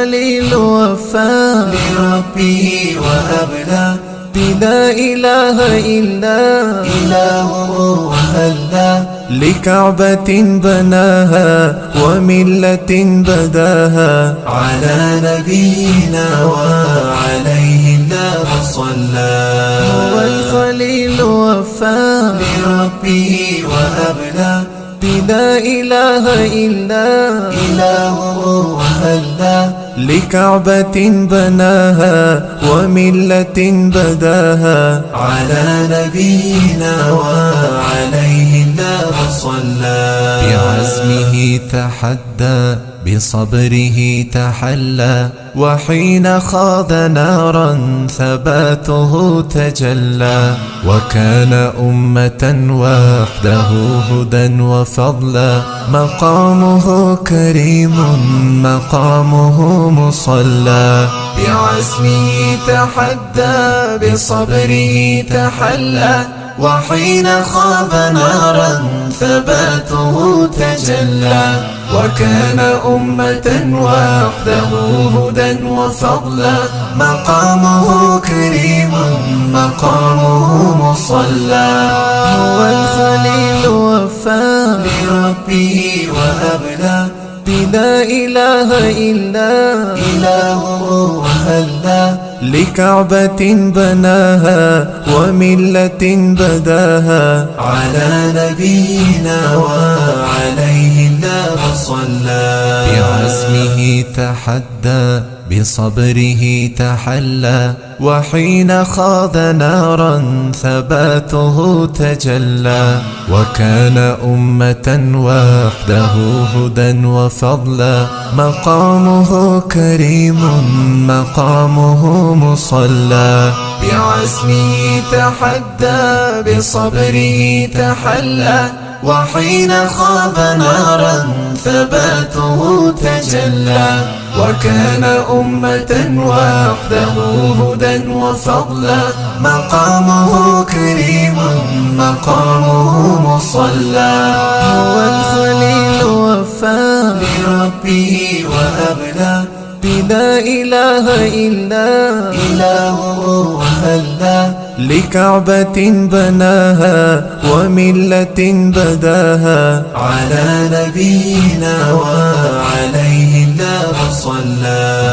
الخليل وفى لربه وأبلى بلا إله إلا إلهه وهلا لكعبة بناها وملة بداها على نبينا وعليه الله صلى. هو الخليل وفى لربه وأبلى بلا إله إلا إلهه وهلا لكعبة بناها وملة بداها على نبينا وعليه الله صلى. بعزمه تحدى بصبره تحلى وحين خاض نارا ثباته تجلى وكان أمة وحده هدى وفضلا مقامه كريم مقامه مصلى. بعزمه تحدى بصبره تحلى وحين خاض نارا ثباته تجلى وكان أمة وحده هدى وفضلا مقامه كريم مقامه مصلى. هو الخليل وفى لربه وأبلى بلا إله إلا إلهه وهلا لكعبة بناها وملة بداها على نبينا وعليه الله صلى. بعزمه تحدى بصبره تحلى وحين خاض نارا ثباته تجلى وكان أمة وحده هدى وفضلا مقامه كريم مقامه مصلى. بعزمه تحدى بصبره تحلى وحين خاض نارا ثباته تجلى وكان أمة وحده هدى وفضلا مقامه كريم مقامه مصلى. هو الخليل وفى لربه وأبلى بلا إله إلا إلهه وهلا لكعبة بناها وملة بداها على نبينا وعليه الله صلى.